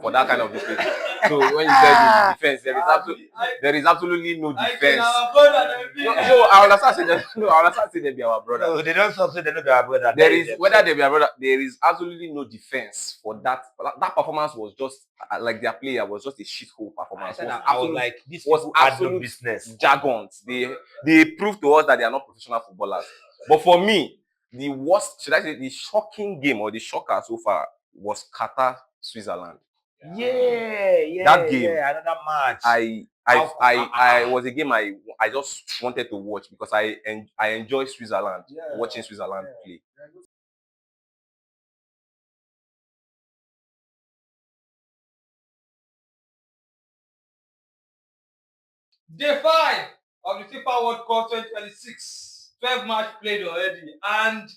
for that kind of display. So when you said the defense, there is absolutely no defense. No, I understand saying they be our brother. No, they don't say they know they are brother. There is whether they be our brother. There is absolutely no defense for that. That performance was just like their player was just a shithole performance. I was like, this was absolute business jargons. They proved to us that they are not professional footballers. But for me, the worst, should I say, the shocking game or the shocker so far was Qatar, Switzerland. That game, another match. I was a game I just wanted to watch because I enjoy Switzerland, watching Switzerland play. Day 5 of the FIFA World Cup 2026. 12 match played already, and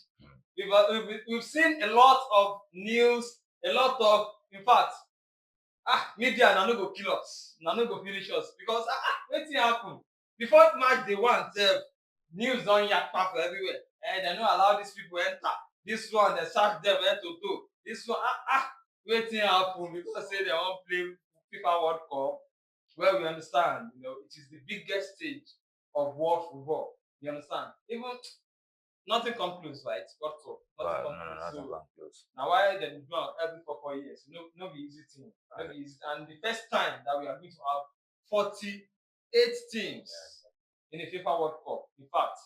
we've seen a lot of news, a lot of, in fact, media na no go kill us, na no go finish us, because wetin happen before match day 1 sef, news don yakpa for everywhere. They no allow these people enter. This one they sack them head to toe. This one wetin happen because say they wan play FIFA World Cup. Well, we understand, it is the biggest stage of world football. You understand? Even nothing comes close, right? God talk. Nothing comes close. Now why they do every 4 years? No be easy thing. No be easy. And the first time that we are going to have 48 teams in the FIFA World Cup. In fact,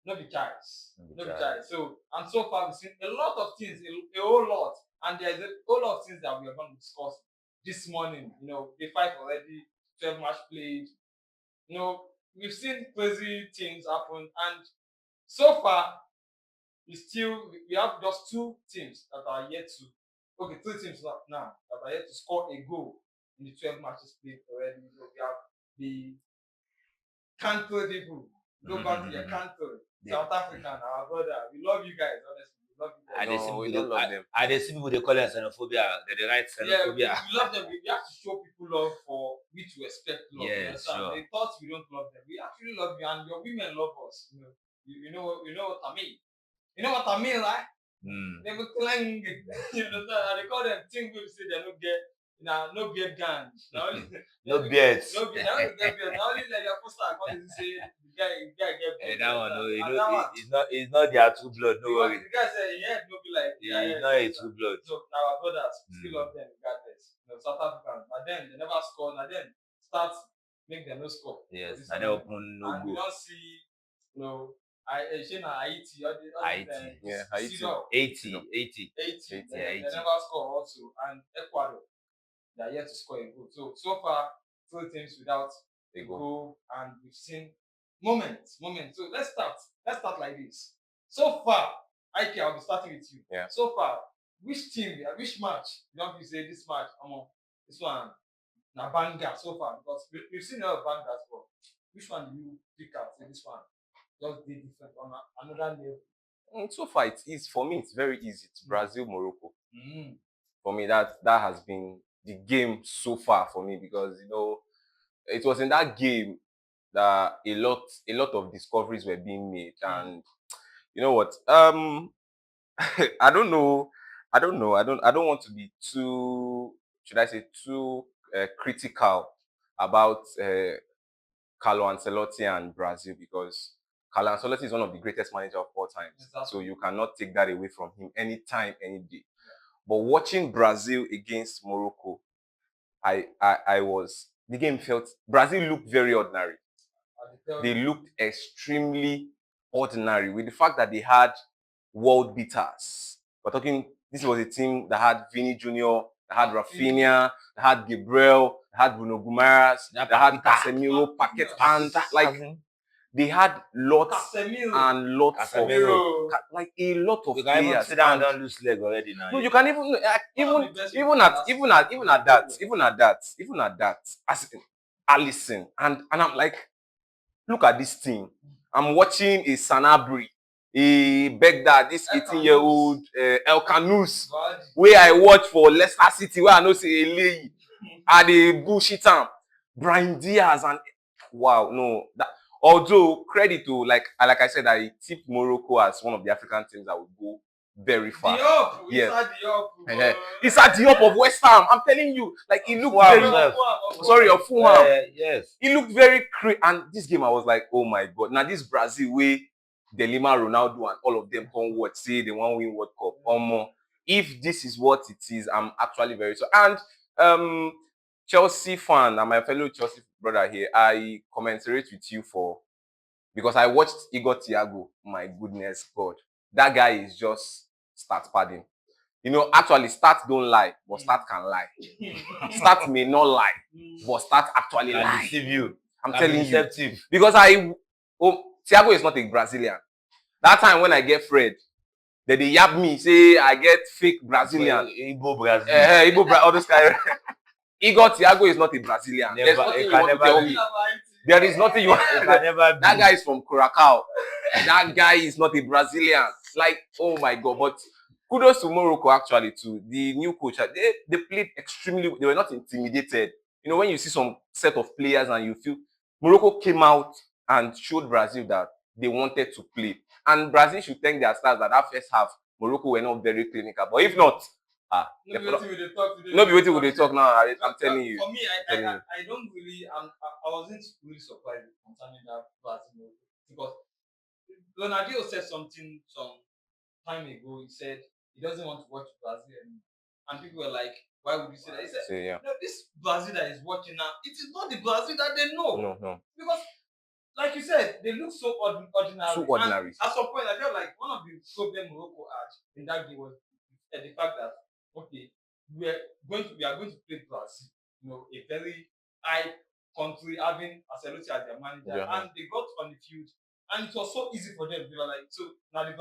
no be choice. So and so far we've seen a lot of things, a whole lot, and there's a whole lot of things that we are going to discuss this morning. Day 5 already. 12 match played. We've seen crazy things happen, and so far we have just 2 teams that are yet to 3 teams now that are yet to score a goal in the 12 matches played already. We have the Canto people. Go back to your Canto, South African, our brother. We love you guys, honestly. We don't love them. I see people they call it xenophobia. They write xenophobia. We love them. We have to show people love for which we expect love. Yes, sure. They thought we don't love them. We actually love you, and your women love us. You know what I mean. You know what I mean, right? They will clang. They call them things we say they don't get. No beard gang. No beards. No beard. Now only get beard. Now only like your poster. I can't say the guy get beard. That one, it's not their true blood. No worry. The guy said, no be like. It's not a true blood. So our brothers still love them regardless. South Africans, but then they never score. And then start make them no score. Yes, and they open no goal. And you don't see, Haiti. Haiti. They never score also, and Ecuador. They are yet to score a goal. So far, 2 teams without a goal, and we've seen moments. So let's start like this. So far, Ike, I'll be starting with you. Yeah. So far, which match? You don't say this match. This one, na banger so far, because we've seen a lot of bangers, but which one do you pick out? This one just did different on another level. So far, for me, it's very easy. It's Brazil, Morocco. For me, that has been the game so far for me, because it was in that game that a lot of discoveries were being made, and you know what? I don't know. I don't want to be too, should I say, too critical about Carlo Ancelotti and Brazil, because Carlo Ancelotti is one of the greatest managers of all time. Exactly. So you cannot take that away from him anytime, any day. But watching Brazil against Morocco, the game Brazil looked very ordinary. They looked extremely ordinary, with the fact that they had world beaters. This was a team that had Vini Jr., that had Rafinha, that had Gabriel, that had Bruno Guimaraes, that had Casemiro, Paquet, and they had lots and lots of a lot of players. You can even sit down and don't lose leg already now. No, you can even at that, as Alisson, and I'm like, look at this team. I'm watching a Sanabria, a Begdad, this 18-year-old El Kanous, where I watch for Leicester City, where I know say Elei, and the bullshit am, Brahim Diaz, and wow, no. Although credit to like I said, I tip Morocco as one of the African teams that would go very far. Diop, Yes. inside Diop. Inside Diop of West Ham. I'm telling you, like he looked Fulham, of Fulham. Yes. He looked very crazy. And this game, I was like, oh my god. Now this Brazil way, De Lima, Ronaldo, and all of them come watch, say they want win World Cup. If this is what it is, I'm actually very so. And Chelsea fan and my fellow Chelsea brother here, I commiserate with you because I watched Igor Thiago. My goodness God, that guy is just start padding. You know, actually, stats don't lie, but stats can lie. Stats may not lie, but stats actually lie. Deceive you. I'm telling deceptive. you. Because Thiago is not a Brazilian. That time when I get Fred, they yap me, say I get fake Brazilian. Igbo Brazil. All those guys. Igor Thiago is not a Brazilian. There's nothing you want to tell me. There is nothing you want to tell me. That guy is from Curacao. That guy is not a Brazilian. Like, oh my God. But kudos to Morocco, actually, to the new coach. They played extremely. They were not intimidated. You know, when you see some set of players and you feel Morocco came out and showed Brazil that they wanted to play. And Brazil should thank their stars that first half, Morocco were not very clinical. But if not, no be wetin we dey talk now. I'm telling you. For me, I don't really. I wasn't really surprised concerning that Brazil because Ronaldo said something some time ago. He said he doesn't want to watch Brazil anymore, and people were like, "Why would you say that?" He said, "No, this Brazil that is watching now, it is not the Brazil that they know." No. Because, like you said, they look so ordinary. Too ordinary. And at some point, I felt like one of the problems Morocco had in that game was the fact that we are going to play Brazil, you know, a very high country having Ancelotti as their manager, and they got on the field, and it was so easy for them. They were like, so now the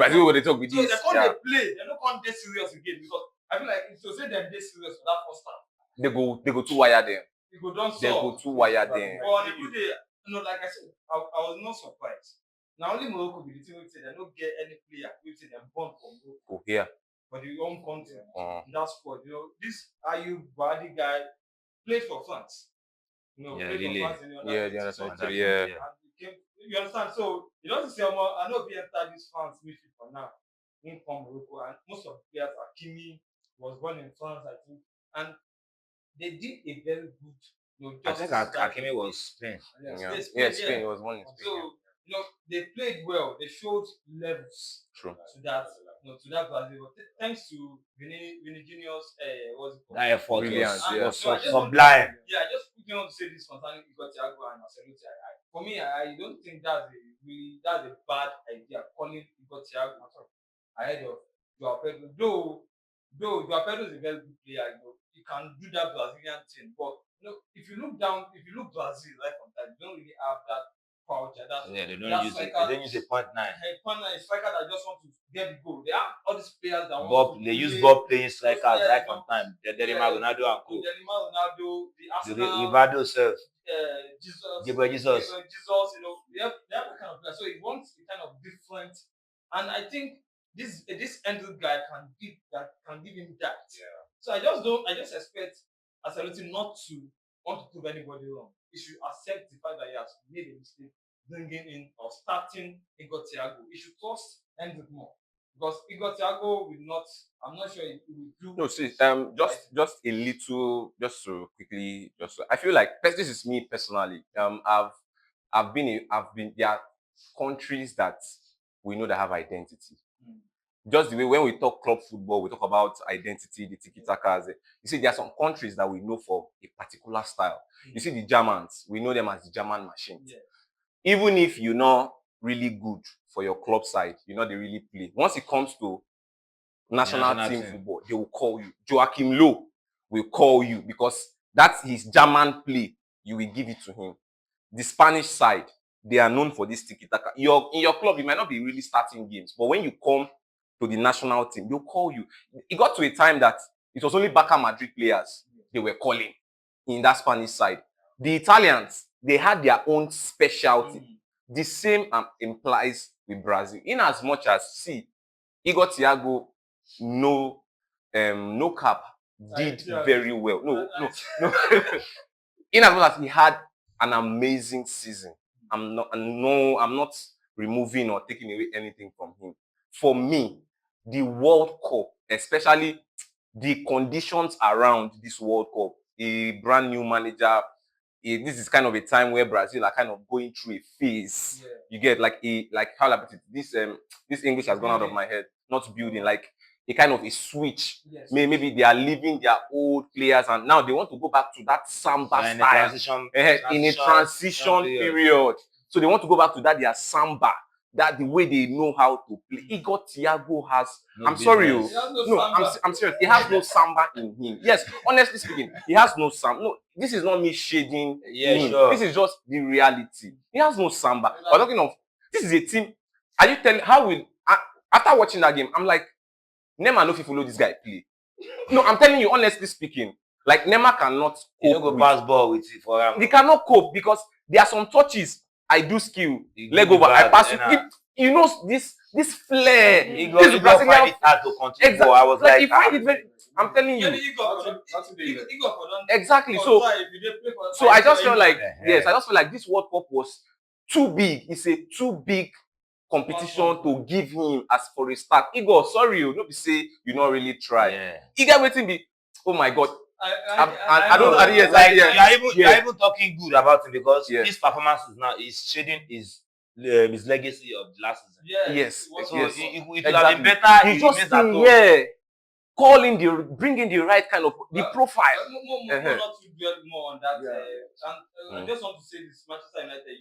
Brazil will they talk with so this. So they play, they're not going to get serious again because I feel like if you say they're serious for that first time, they go too wire them. They go down. They go too wire them. But on a good day, like I said, I was not surprised. Now only Morocco be the team we say they don't get any player we say they're born from Morocco. Yeah. For the home country, in that sport, you know, this Ayub Badi guy played for France. You know, played for France in the under you understand? So you don't say, I know we entered this France midfield for now, in from Morocco, and most of the players, Hakimi was born in France, I think, and they did a very good. You know, I think Hakimi was Spain. Spain was born in Spain. So you know, they played well. They showed levels to that. To that Brazil. Thanks to Vinicius, what's it called? That effort was sublime. I just quickly want to say this concerning Igor Thiago and Ancelotti. For me, I don't think that's a bad idea calling Igor Thiago ahead of Joao Pedro. Though Joao Pedro is a very good player, you know, he can do that Brazilian thing. But you know, if you look Brazil right from time, you don't really have that culture. They don't use a .9. A striker that just want to get the goal. They have all these players that want to they use ball playing strikers right from time. The Ronaldo and co. The Arsenal, Rivaldo self. Jesus. You know, they have that kind of player. So he wants a kind of different, and I think this Andrew guy can give him that. Yeah. So I just expect Ancelotti not to want to prove anybody wrong. He should accept the fact that he has made a mistake bringing in or starting Igor Thiago. He should trust Hendrick more because Igor Thiago will not. I'm not sure he will do. No, see, just a little, just to quickly, I feel like this is me personally. I've been there are countries that we know that have identity. Just the way when we talk club football, we talk about identity, the tiki-takas. You see, there are some countries that we know for a particular style. You see the Germans, we know them as the German machine. Yeah. Even if you're not really good for your club side, you know they really play. Once it comes to national team football, they will call you. Joachim Low will call you because that's his German play. You will give it to him. The Spanish side, they are known for this tiki-taka. In your club, you might not be really starting games, but when you come to the national team, they'll call you. It got to a time that it was only Barca Madrid players they were calling in that Spanish side. The Italians, they had their own specialty. The same implies with Brazil. In as much as, Igor Thiago, no cap, did very well. No. In as much as he had an amazing season, I'm not removing or taking away anything from him. For me, the World Cup, especially the conditions around this World Cup, a brand new manager. This is kind of a time where Brazil are kind of going through a phase. Yeah. You get like how I put it, this English has gone out of my head. Not building, like a kind of a switch. Yes. Maybe they are leaving their old players and now they want to go back to that samba in style in a transition period. So they want to go back to that their samba, that the way they know how to play. Igor Thiago has. I'm sorry, He has no no, samba. I'm serious. He has no samba in him. Yes, honestly speaking, he has no samba. No, this is not me shading him. Sure. This is just the reality. He has no samba. We're talking of this is a team. Are you telling how will after watching that game? I'm like, Neymar no fit follow this guy play. No, I'm telling you, honestly speaking, like Neymar cannot cope. You don't go pass ball with it for him. He cannot cope because there are some touches I do skill, leg over, I pass it. You know this flair. He got find it hard to control. Exactly. I was like, he find it very. I'm telling you. Exactly. So I just felt like yes, I just felt like this World Cup was too big. It's a too big competition to give him as for a start. Igor, sorry, you be say you not really try. Yeah. You get waiting be. Oh my God. I don't know. Yes, like you're even talking good about him because this performance is now is shading his legacy of the last season. Yes. So yes. it would have been better. He just bring in the right kind of the profile. Not to dwell more on that. I just want to say this: Manchester United,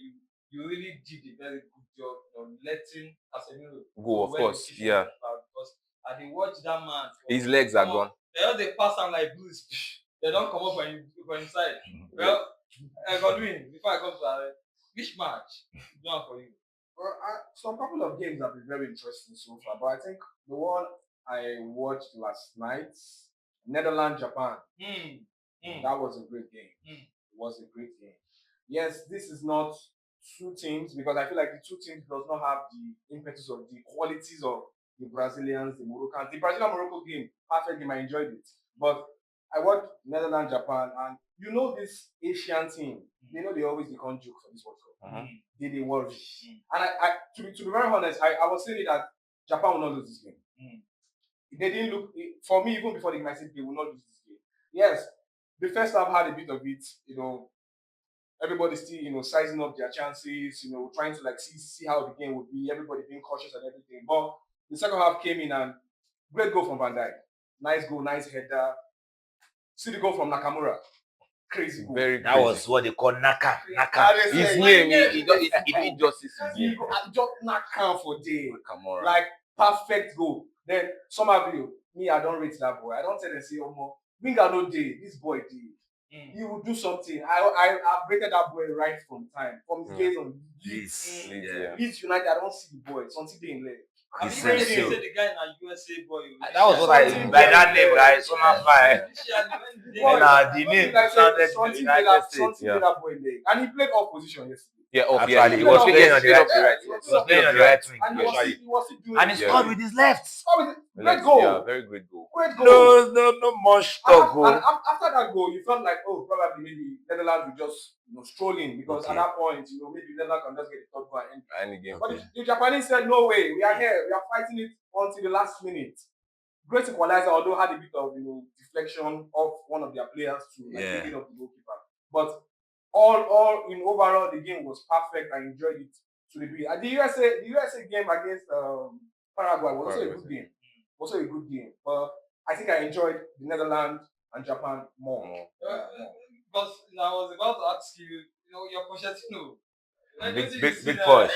you really did a very good job on letting Casemiro go. Of course, yeah. Because I did watch that man. His legs are gone. They pass him like blues. They don't come up for inside. Well, Godwin, before I come to that, which match done for you? Well, some couple of games have been very interesting so far, but I think the one I watched last night, Netherlands Japan, that was a great game. It was a great game. Yes, this is not two teams because I feel like the two teams does not have the impetus of the qualities of the Brazilians, the Moroccans. The Brazilian-Morocco game, perfect game, I enjoyed it. But I watched Netherlands Japan, and you know this Asian team, they know they always become joke for this World Cup. They worry. And I to be very honest, I was saying that Japan will not lose this game. They didn't look for me even before the game. I said they will not lose this game. Yes, the first half had a bit of it. Everybody still sizing up their chances. Trying to like see how the game would be. Everybody being cautious and everything. But the second half came in and great goal from Van Dijk. Nice goal, nice header. See the goal from Nakamura. Crazy goal. That was what they call Naka. His name, he did justice. Just Naka for day. Nakamura. Like perfect goal. Then some of you, me, I don't rate that boy. I don't tell them say, oh more. Winger no day. This boy did. He will do something. I've rated that boy right from time. From his days on Leeds United, I don't see the boy. Something they in there. I think they say the guy in a USA boy. That was what I by that name, right? So much fine. The name sounded something United States. that boy in there. And he played off position yesterday. Yeah, Actually, he was playing on the right. He was playing on the right wing. And he scored with his left. Great goal. Yeah, very great goal. Great goal. No much talk. And after that goal, you felt like, probably maybe Netherlands will just stroll in because at that point, maybe Netherlands can just get the third goal and end any game. But the Japanese said, no way, we are here, we are fighting it until the last minute. Great equalizer, although had a bit of deflection of one of their players to taking up the goalkeeper. But all in overall, the game was perfect. I enjoyed it to the degree. The USA game against Paraguay was also a good game. Also a good game. But I think I enjoyed the Netherlands and Japan more. Because I was about to ask you, your Pochettino. Big push.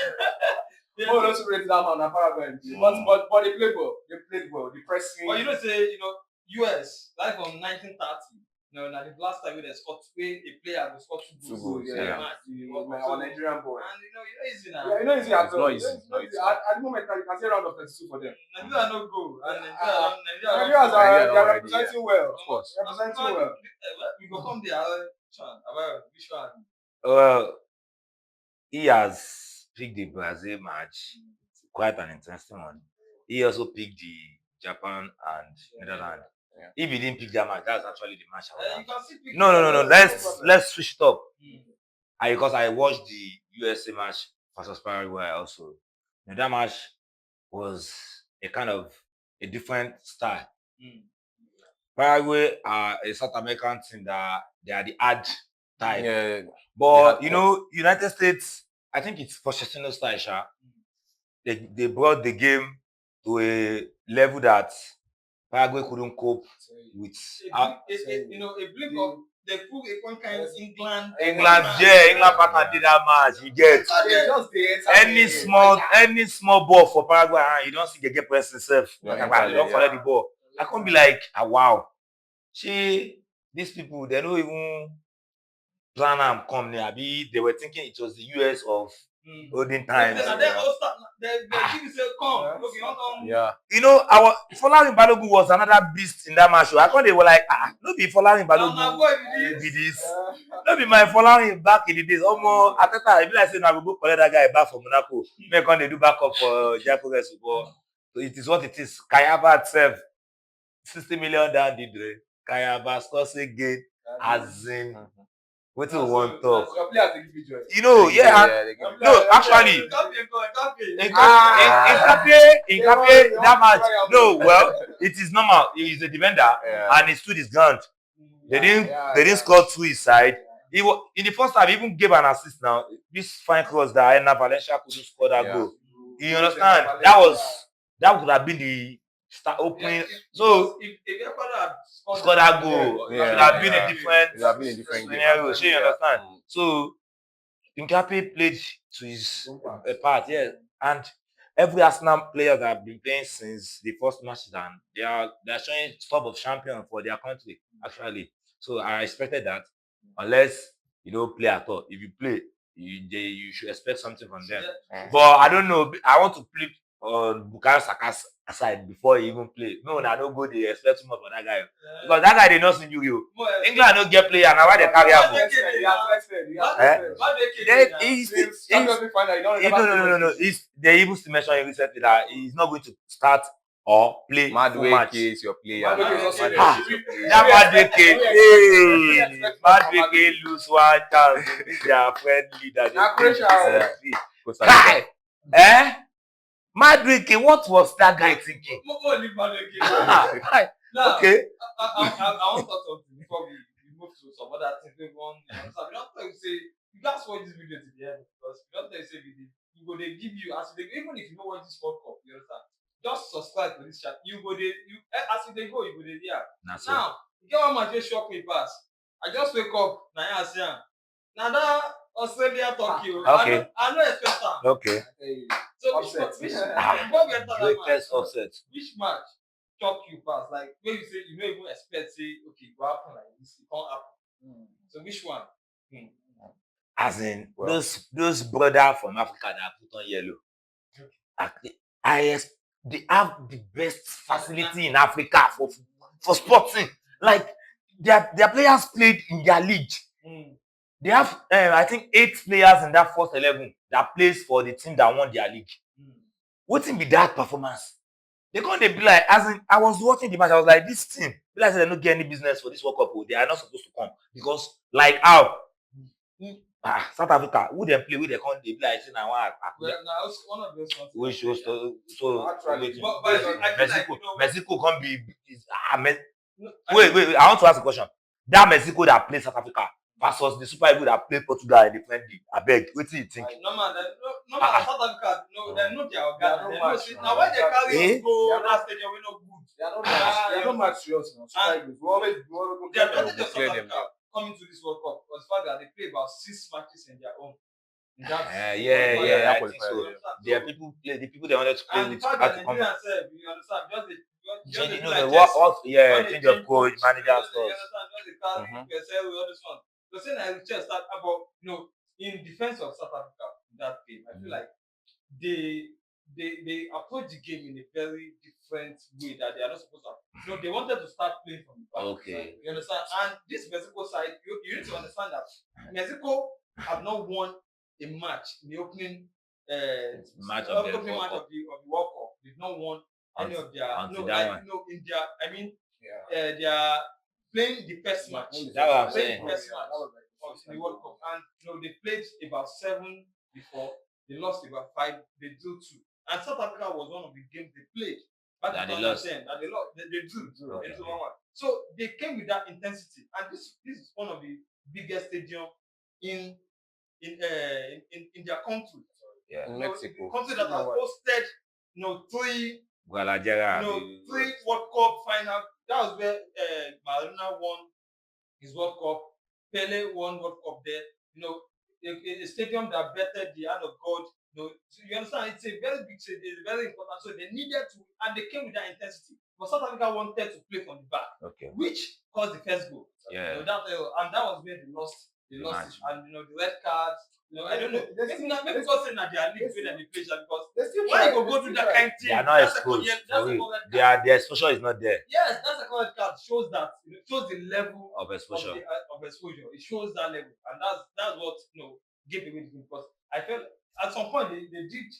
Oh, also rated that man Paraguay. But they played well. They played well. The pressing. But US, like from 1930. Now the last time they scored, a player who scored two goals. Our Nigerian boy. And easy now. Yeah, easy at all. It's not easy. At the moment, you can say round of 32 for them. Nigeria no go. And Nigeria are representing well. Of course. Representing well. We go come there. Which one? Well, he has picked the Brazil match. Quite an interesting one. He also picked the Japan and Netherlands. If he didn't pick that match, that's actually the match I would No. Let's switch it up. Because I watched the USA match versus Paraguay also. That match was a kind of a different style. Paraguay are a South American team that they are the hard type. Yeah. But you know, United States, I think it's Pochettino style, Sha. They brought the game to a level that Paraguay couldn't cope with. You know, a blink of they put a one kind of England, England pattern did that match. You get any small ball for Paraguay, you don't see they get pressing self. You don't collect the ball. I can't be like, wow. These people, they don't even plan and come near. They were thinking it was the US of olden times. Yeah. You know, Folarin Balogun was another beast in that match. I thought they were like, no be Folarin Balogun be this. No be my Folarin back in the days. Almost at that time, I say, I will go collect that guy back from Monaco. Make on they do backup for Jaipur. So it is what it is. Kayaba itself, 60 million down the drain. Kayaba scores again, as in. What do you want to talk? You know, no, actually, in Cafe, that match, no, well, it is normal. He is a defender, and he stood his ground. They didn't score to his side. He was, in the first half, he even gave an assist now. This fine cross that Ena Valencia couldn't score that goal. You understand? That would have been the start opening. So if your father had scored that goal, it would have been a different scenario. So you understand? So Nkape played to his part, and every Arsenal player that have been playing since the first match, and they are showing top of champion for their country actually. So I expected that, unless you don't play at all. If you play, you should expect something from them. But I don't know. I want to play on Bukayo Saka's aside before he even play. No, I don't go. They expect too much for that guy because that guy did not see you. England don't get player now. Why they carry him? No. They even mentioned recently that he's not going to start or play Madueke is your player. Madueke lose one chance. Their friend leader. Madueke, what was that guy thinking? Okay. I want to talk something before we move to some other things. We don't say you guys watch this video to the end because we don't say you go they give you as they even if you don't watch this World Cup, you understand? Just subscribe to this channel. You go they as they go, you go they there. Now, you get one match shock me pass. I just wake up, now that Australia Turkey. Okay. I don't expect that. Okay. So before we enter that match, which match shock you pass? Like when you say you don't even expect, say, okay, it will happen like this, it can't happen. So which one? As in those brothers from Africa that put on yellow. They have the best facility in Africa for sporting. Like their players played in their league. They have I think 8 players in that first 11 that plays for the team that won their league. What be that performance? They can't be like, as in, I was watching the match, I was like, this team, like they don't get any business for this World Cup. They are not supposed to come because, like, how South Africa, who they play, who they can't, they be like, saying, one of those ones. We should Mexico can't be. Wait, I want to ask a question. That Mexico that plays South Africa versus the Super Eagles that play Portugal in the friendly. I beg, what do you think? No, South Africa, they're not their organ. Now, when they carry us go that stadium, we're not good. They are not much serious now. Super Eagles, we always the advantage of South Africa coming to this World Cup was the fact that they play about 6 matches in their own. I think so. There are people play the people they wanted to play with. You understand? Change of coach, manager stuff. So saying I just start about in defense of South Africa in that game, I feel like they approach the game in a very different way that they are not supposed to. They wanted to start playing from the back. Okay. You understand? And this Mexico side, you need to understand that Mexico have not won a match in the opening match of the World Cup. They've not won any of their they are playing the first match. That's what I'm saying. First match of the World Cup, and they played about 7 before. They lost about 5. They drew 2, and South Africa was one of the games they played. back That in they lost. 2010, that they lost, they drew. Okay. They drew 1-1. So they came with that intensity, and this is one of the biggest stadium in their country. Yeah. In Mexico. Country that has hosted, three Guadalajara. three World Cup final. That was where Maradona won his World Cup. Pele won World Cup there. A stadium that bettered the hand of God. So you understand? It's a very big stadium. It's very important. So they needed to, and they came with that intensity. But South Africa wanted to play from the back, Okay. which caused the first goal. Yeah. And that was where they lost. They lost it. And the red cards. I don't know. Maybe because they are league when they play because why you go do that kind of thing? They are not exposed. Their exposure is not there. Yes, that's a red card. Shows that shows the level Of exposure. Of exposure. It shows that level, and that's what gave away the game. Because I felt at some point they did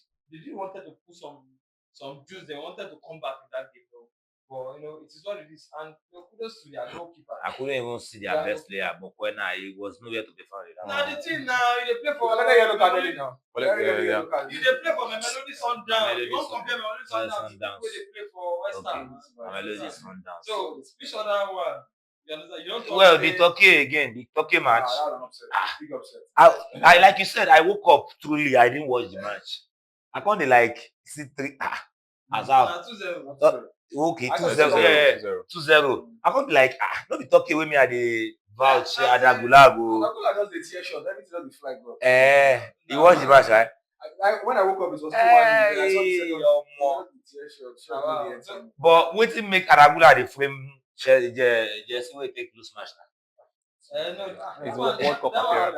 wanted to put some juice. They wanted to come back in that game, though. But it is what it is. And kudos to their goalkeeper. I couldn't even see their best player, Mokwena. He was nowhere to be found. Now the team now, they play for yellow card now. You they play for Melody Sundown. You won't compare Melody Sundown to they play for West Ham. Melody Sundown. So which other one? You understand? You don't Well, the Turkey again, the Turkey match. Big upset. I like you said, I woke up truly. I didn't watch the match. I can't see 3. As out. 2-0. Okay, 2-0. 2-0. I can't be like, not be Turkey with me at the vouch at the Gulago. Angola just the tear shot. Everything just the flag, bro. You watched the match, right? When I woke up, it was 2-1. I saw the tear shot. But what it make Aragula the frame just way take lose match No, It's World Cup appearance.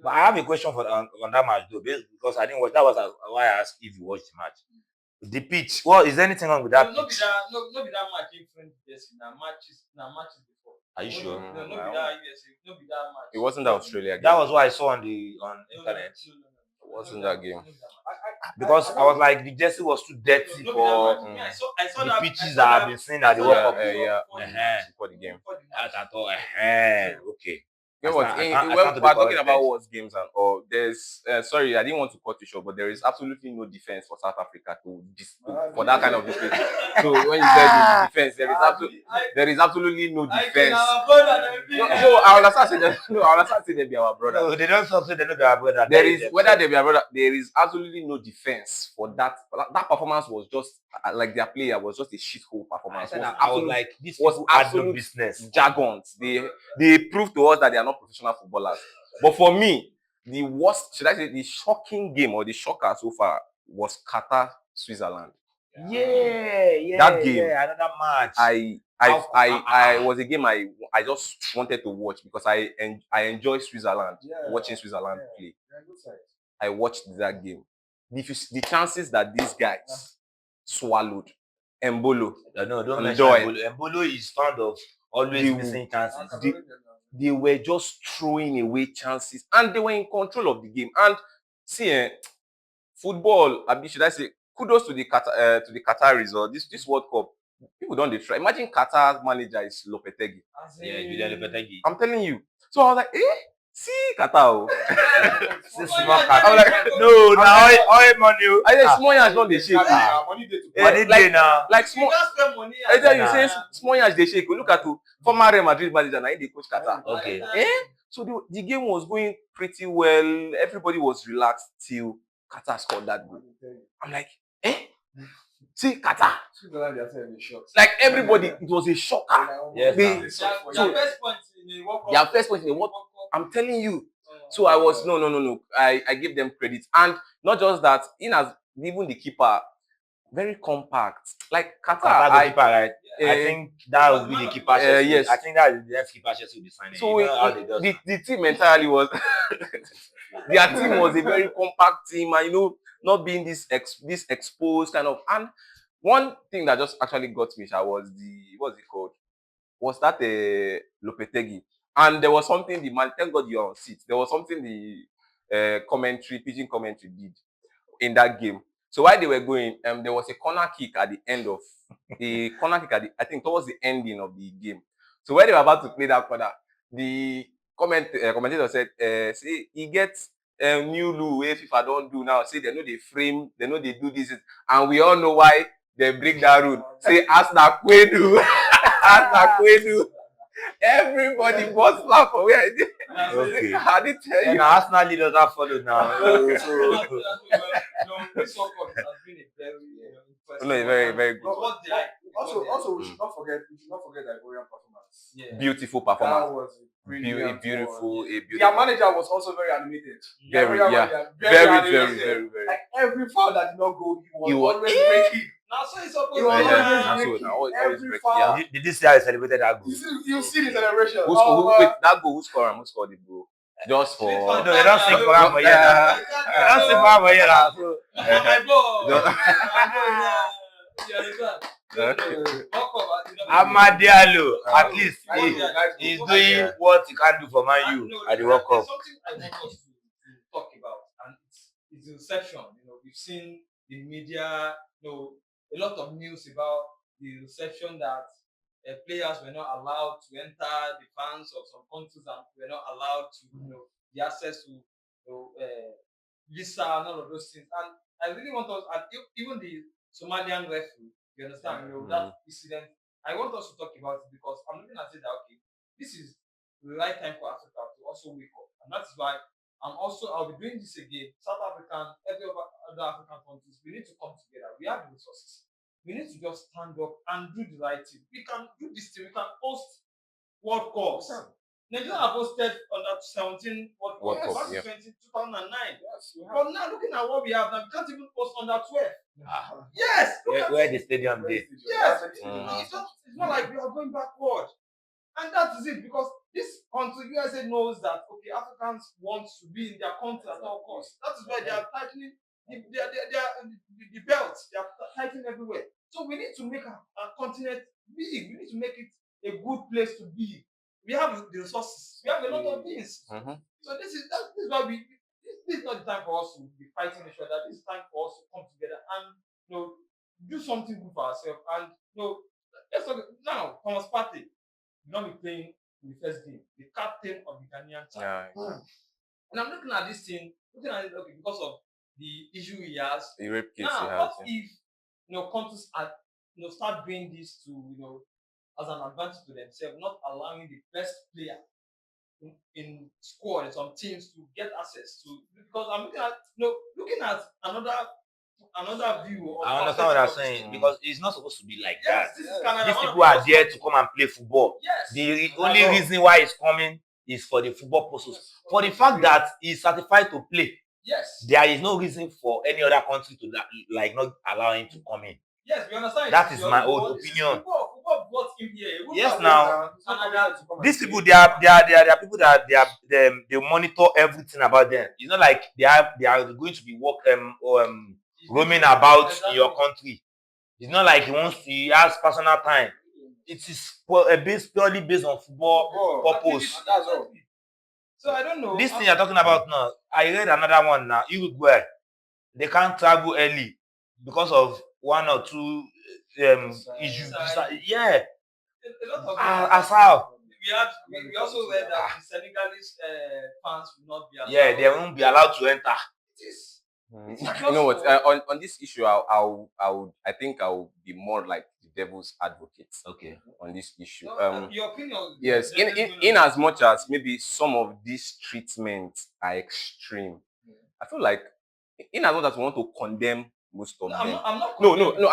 But I have a question for on that match though, because I didn't watch. That was why I asked if you watched the match. The pitch. Well, is there anything wrong with that pitch? No, be that match in front. Yes, matches before. Are you sure? No, be that USA. No, be that match. It wasn't that Australia game. That was what I saw on internet. It wasn't that game. Because I was like, the jersey was too dirty for I saw the pitches that have been seen at the World Cup. For the game. I thought, okay. You know what? We're talking about worst games and all. There's sorry, I didn't want to cut you short, but there is absolutely no defense for South Africa for that kind of display. So when you said the defense, there is absolutely no defense. I understand saying they be our brother. No, they don't say they know they are brother. There is whether they be our brother. There is absolutely no defense for that. That performance was just like their player was just a shithole performance. I was like, this was absolute business jargons. They proved to us that they are not professional footballers. But for me, the worst, should I say, the shocking game or the shocker so far was Qatar Switzerland. That game, another match. I was a game I just wanted to watch because I enjoy Switzerland, watching Switzerland play. I watched that game. The chances that these guys swallowed, Embolo. No, don't mention Embolo. Embolo is fond of always missing chances. They were just throwing away chances and they were in control of the game. And see, football, should I say, kudos to the Qataris or this World Cup. People don't try. Imagine Qatar's manager is Lopetegui. Julian Lopetegui. I'm telling you. So I was like, see Qatar. I was like, no, now all money. I said small yansh don't they shake. Like small. I tell you, say small yansh they shake. Look at former Real Madrid manager now they coach Qatar. Okay. So the game was going pretty well. Everybody was relaxed till Qatar scored that goal. I'm like, see Qatar. Like everybody, it was a shocker. Yes. Their first point in the World Cup. Their first point in the World Cup. I'm telling you. So I was no. I give them credit, and not just that. Even the keeper, very compact. Like Qatar, the keeper, right? I think that would be the keeper. Yes, I think that is the next keeper will be signing. So the team entirely was. Their team was a very compact team, and not being this exposed kind of. And one thing that just actually got me was what's it called? Was that Lopetegui? And there was something the man. Thank God you're on seat. There was something the pigeon commentary did in that game. So while they were going, there was a corner kick at the end of I think towards the ending of the game. So when they were about to play that corner, the commentator said, "See, he gets new rule wey FIFA don do now, say they no dey frame, they no dey do this, and we all know why they break that rule. Say Arsenal Kwedu, Arsenal Kwedu. Everybody was laugh for where I did. Okay. I did tell you. And Arsenal leaders have followed now. This World Cup has been a very interesting. No, very good. Also, we should not forget the Ivorian performance. Yeah. Beautiful That performance. was A beautiful. Their manager was also very animated. Very. Very. Like every foul that did not go, he was always breaking. Now, so it's supposed to every foul. Did you see how he celebrated that goal? You see the celebration. That goal, who scored? Who scored the goal? Just for no, they don't sing for him yet. They don't sing for him yet. My ball. Amadialo, at least he's doing what he can do for Man U at the World Cup. Something I want us to talk about, and it's the reception. We've seen the media, a lot of news about the reception that players were not allowed to enter, the fans of some countries and were not allowed to, the access to visa and all of those things. And I really want us, and even the Somalian referee, you understand, that incident, I want us to talk about it because I'm looking at it that, okay, this is the right time for Africa to also wake up. And that's why I'll be doing this again. South Africa, every other African countries, we need to come together. We have the resources. We need to just stand up and do the right thing. We can do this thing. We can host World Cups. Nigeria have hosted under 17 World Cup back in 2009. Yes, but now looking at what we have now, we can't even host under 12. Yes. Where the stadium is. Yes. It's not like we are going backward. And that is it, because this country, USA knows that, okay, Africans want to be in their country at all costs. That is why they are tightening the belts. They are tightening everywhere. So we need to make our continent big. We need to make it a good place to be. We have the resources. We have a lot of things. So this is why this is not the time for us to be fighting each other. This is time for us to come together and do something good for ourselves. And let's talk now. Thomas Partey will not be playing in the first game. The captain of the Ghanaian team. And I'm looking at this thing, okay, because of the issue he has. The rape case now, he has. what if countries are start doing this to as an advantage to themselves, not allowing the best player in squad in some teams to get access to, because I'm looking at another view of I understand what you're saying, because it's not supposed to be like that. This is Canada. These people are there to come and play football. Yes. The only reason why he's coming is for the football purpose. For the fact that he's certified to play. Yes. There is no reason for any other country to not allow him to come in. Yes, we understand. That is my own opinion. Football brought him here. Yes, now these people, they are people that they monitor everything about them. It's not like they are going to be roaming about in your country. It's not like he has personal time. It is purely based on football purpose. That's all. So I don't know. This thing you're talking about now, I read another one now. Uruguay, they can't travel early because of one or two issues. Yeah. A lot of as how? We also read that the Senegalese fans will not be allowed. Yeah, they won't be allowed to enter. It is. You know what? On this issue, I think I will be more like the devil's advocate. Okay. On this issue. Your opinion? Yes. In as much as maybe some of these treatments are extreme, I feel like in as much as we want to condemn most of them. I'm not. No.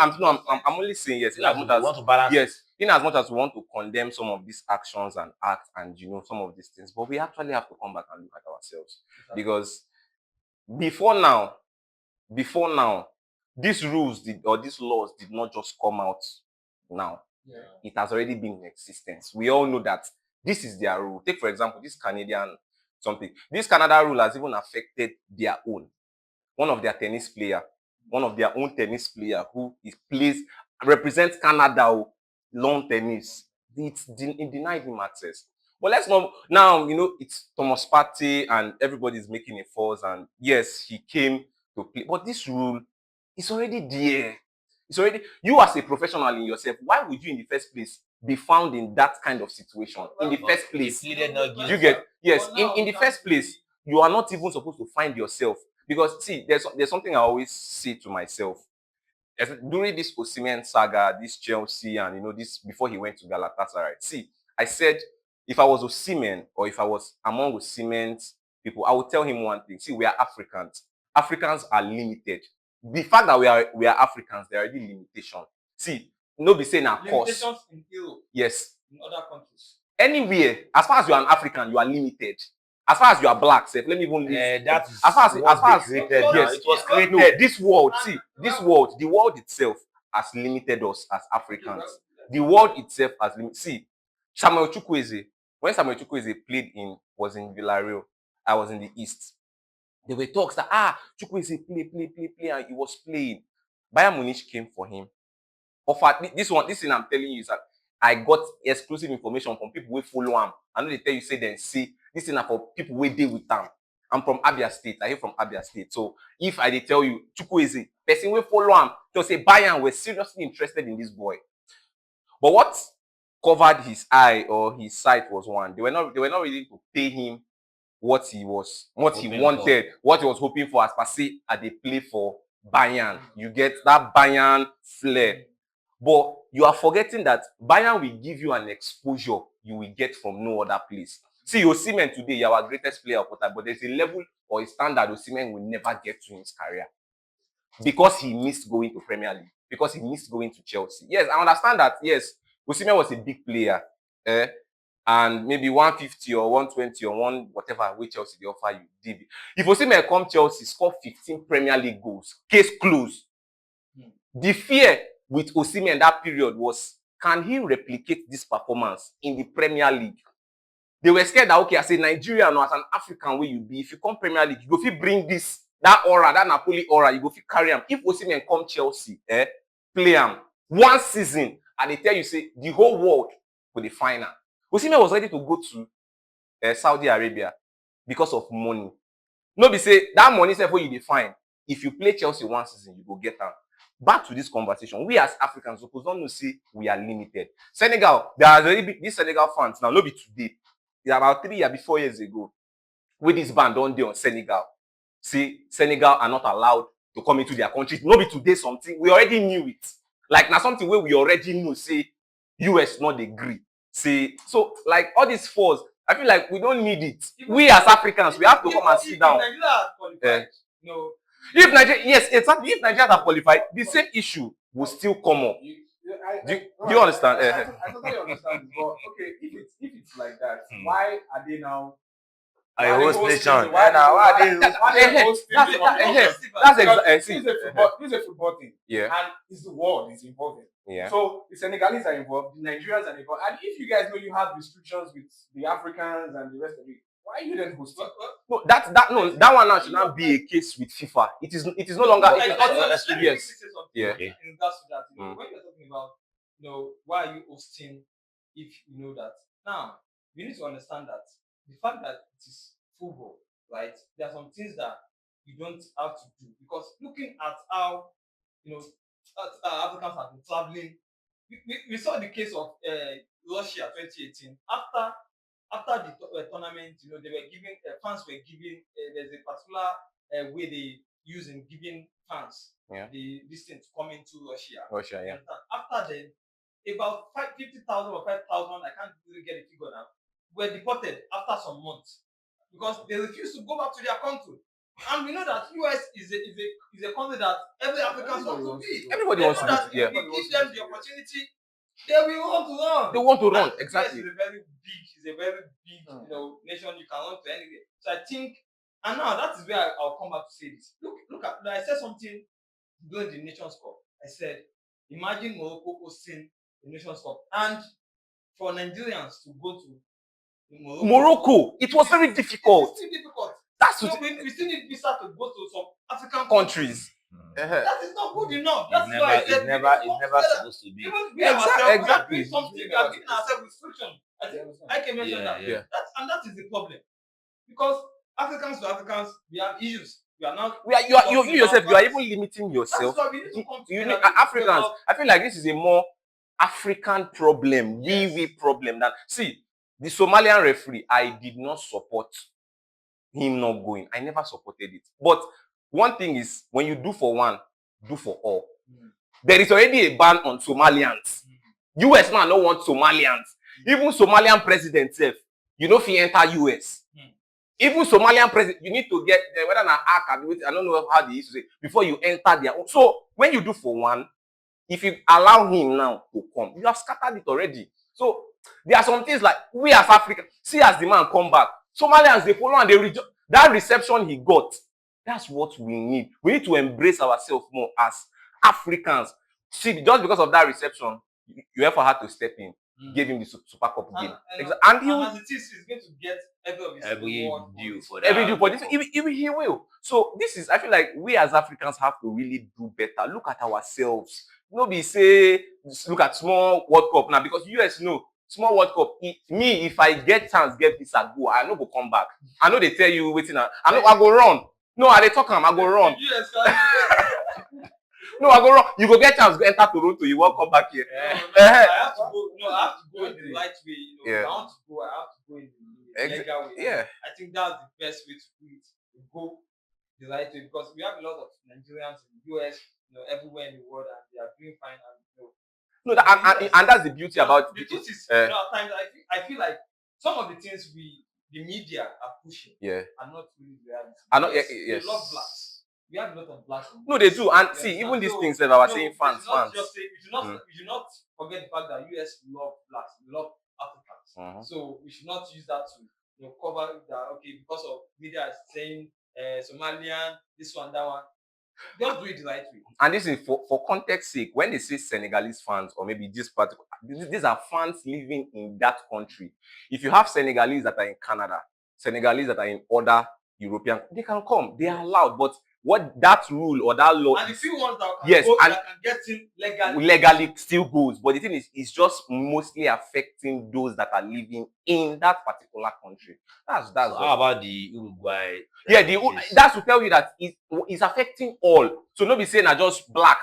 I'm only saying yes. In as much as want to balance. Yes. In as much as we want to condemn some of these actions and acts and some of these things, but we actually have to come back and look at ourselves, because before now, these rules or these laws did not just come out now. Yeah. It has already been in existence. We all know that this is their rule. Take, for example, this Canadian something. This Canada rule has even affected their own. One of their own tennis player who represents Canada, lawn tennis. It denied him access. But let's not now. It's Thomas Partey and everybody's making a fuss. And yes, he came to play, but this rule is already there. It's already, you as a professional in yourself. Why would you in the first place be found in that kind of situation? In the first place, you get, yes. In the first place, you are not even supposed to find yourself. Because see, there's something I always say to myself. During this Osimhen saga, this Chelsea, and this before he went to Galatasaray. See, I said if I was Osimhen or if I was among Osimhen's people, I would tell him one thing. See, we are Africans. Africans are limited. The fact that we are Africans, there are already limitations. See, no be saying our course. Limitations in Europe. Yes. In other countries. Anywhere, as far as you are an African, you are limited. As far as you are black, let me even leave. That is as far as created. Yes, it was created. No, this world, see, the world itself has limited us as Africans. The world itself has limited. See, Samuel Chukwueze, when Samuel Chukwueze was in Villarreal, I was in the East. There were talks that Chukwueze play, and he was playing. Bayern Munich came for him. Offered this thing I'm telling you is that I got exclusive information from people who follow him. I know they tell you say then see this thing for people who deal with them. I'm from Abia State. I hear from Abia State. So if I dey tell you Chukwueze, person will follow him to say Bayern were seriously interested in this boy. But what covered his eye or his sight was one. They were not ready to pay him what he wanted, what he was hoping for as per se at the play for Bayern. You get that Bayern flair. But you are forgetting that Bayern will give you an exposure you will get from no other place. See, Osimhen today, you are our greatest player of all time, but there's a level or a standard Osimhen will never get to in his career. Because he missed going to Premier League. Because he missed going to Chelsea. Yes, I understand that, yes, Osimhen was a big player. And maybe 150 or 120 or one whatever which Chelsea they offer you. If Osimhen come Chelsea, score 15 Premier League goals, case closed. The fear with Osimhen that period was, can he replicate this performance in the Premier League? They were scared that, okay, as a Nigerian or as an African way you be, if you come Premier League, you go fit bring that aura, that Napoli aura, you go fit carry him. If Osimhen come Chelsea, play him one season, and they tell you, say, the whole world for the final. Osimhen was ready to go to Saudi Arabia because of money. No be say, that money is what you define. If you play Chelsea one season, you go get them. Back to this conversation, we as Africans suppose don't know say we are limited. Senegal, there are already these Senegal fans now, not be today. It's about 3 years, 4 years ago, with this ban on day on Senegal. See, Senegal are not allowed to come into their country. Not be today something. We already knew it. Like now something where we already know, say, US not agree. See, so like all these fours, I feel like we don't need it. We as Africans, we have to come and sit down. If Nigeria, yes, exactly. If Nigeria are qualified, the same issue will still come up. Do you understand? I totally understand this, but okay, if it's like that, why are they now? I host nation. Why are they hosting? This is a football thing. Yeah. And it's the world is involved. Yeah. So the Senegalese are involved, the Nigerians are involved, and if you guys know you have restrictions with the Africans and the rest of it, why are you then hosting? No, that one now should not be a case with FIFA. It is no longer. Yes. Yeah. In regards to that, when you're talking about, why are you hosting if you know that? Now, you need to understand that the fact that it is football, right? There are some things that you don't have to do because looking at how Africans have been traveling, we saw the case of Russia 2018 after the tournament, they were giving fans were giving. There's a particular way they use in giving fans this thing to come into Russia. Yeah. After then, about 50,000 or 5,000, I can't really get a figure now, were deported after some months because they refused to go back to their country. And we know that US is a country that every African wants to be. Everybody wants to be. If we give them the opportunity, they will want to run. They want to run, exactly. US is a very big, nation. You can run to anywhere. So I think, and now that is where I'll come back to say this. Look at. I said something during the Nations Cup. I said, imagine Morocco hosting the Nations Cup, and for Nigerians to go to Morocco, it was very difficult. It's still difficult. That's we still need visa to go to some African countries. That is not good enough. That's why it's never supposed to be. Even we ourselves, exactly. we are doing something. We are giving ourselves restriction. I can mention that. Yeah. That is the problem. Because Africans to Africans, we have issues. You yourself, you are even limiting yourself. That's why we need to come together. Africans, I feel like this is a more African problem, we problem than see the Somalian referee. I did not support him not going. I never supported it. But one thing is, when you do for one, do for all. There is already a ban on Somalians. US man don't want Somalians. Even Somalian president self, you know if he enter US. Even Somalian president, you need to get whether an act, I don't know how they used to say, before you enter their own. So when you do for one, if you allow him now to come, you have scattered it already. So there are some things like we as Africans, see as the man come back, Somalians they follow and they that reception he got. That's what we need. We need to embrace ourselves more as Africans. See, just because of that reception, UEFA had to step in, gave him the Super Cup game, and as it is, he's going to get every due for that. Every due for this, he will. So this is, I feel like we as Africans have to really do better. Look at ourselves. Nobody say look at small World Cup now because US know small World Cup. Me, if I get chance, get this, I go. I know go come back. I know they tell you waiting. I know I go run. No, I they talk him. I go run. No, I go wrong. You go get chance, go enter Toronto. You won't come back here. I have to go. No, I have to go in the light way. You know, Yeah. if I want to go, I have to go in the legal way. Yeah. I think that's the best way to do it. To go the right way because we have a lot of Nigerians in the US, everywhere in the world, and they are doing fine. And and that's the beauty about the truth is, at times I feel like some of the things the media are pushing, are not really reality. They love blacks. We have a lot of blacks. No, they do. And see, even these things that I was saying, fans. We should not forget the fact that US love blacks, we love Africans. So we should not use that to cover that. Okay, because of media is saying Somalian, this one, that one. Don't do it the right way. And this is for context sake. When they say Senegalese fans, or maybe this particular, these are fans living in that country. If you have Senegalese that are in Canada, Senegalese that are in other European, they can come. They are allowed, but what that rule or that law, and the few ones that can go, that can get in legally still goes. But the thing is, it's just mostly affecting those that are living in that particular country. That's how about the Uruguay? Yeah, that's to tell you that it's affecting all. So nobody saying I just black.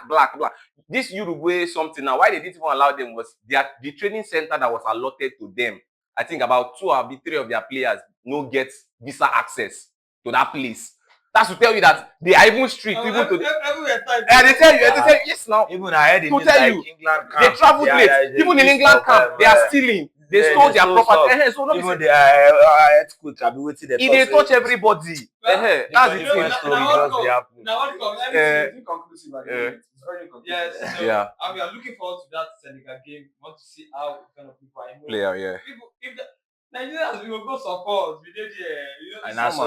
This Uruguay something now, why they didn't even allow them was the training center that was allotted to them. I think about 2 or 3 of their players no get visa access to that place. That's to tell you that they are even strict. Even to they tell you, yes now. Even I heard to tell you, England camp, they traveled late. Even in England camp, they are stealing. They stole their property. So even the earthquake, I be waiting. They touch everybody. That's the thing. It's inconclusive. It's very inconclusive. Yes. So, yeah. And we are looking forward to that Senegal game. We want to see how kind of people I know. Player, yeah. People, if the Nigerians will go support, we did and that's that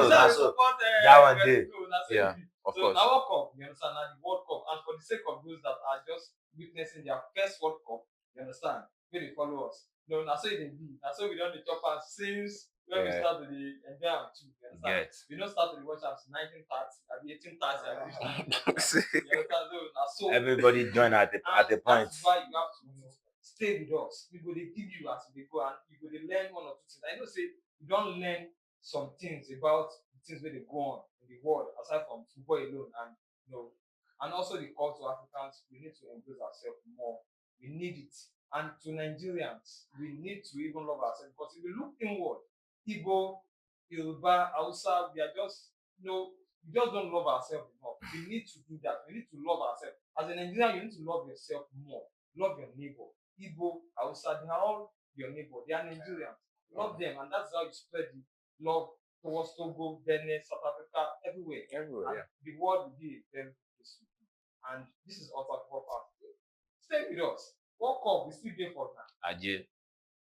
one day. Yeah, of course. Now World Cup, you understand? Now the World Cup, and for the sake of those that are just witnessing their first World Cup, you understand? Where they follow us. No, that's how they be. That's how we done the chopper since when we started the enjoy too. You understand? We don't start the watch up 1930, 1830. So everybody join at the point. That's why you have to stay with us. We go they give you as they go and you go they learn one or two things. I know say you don't learn some things about the things where they go on in the world aside from football alone, and and also the call to Africans, we need to embrace ourselves more. We need it. And to Nigerians, we need to even love ourselves because if we look inward, Igbo, Yoruba, Hausa, we are just we just don't love ourselves enough. We need to do that. We need to love ourselves. As a Nigerian, you need to love yourself more. Love your neighbor. Igbo, Hausa, they are all your neighbor. They are Nigerians. Love them, and that's how you spread the love towards Togo, Benin, South Africa, everywhere. Yeah. The world will be very peaceful. And this is also for part. Stay with us. World Cup, we still there for now. Adieu.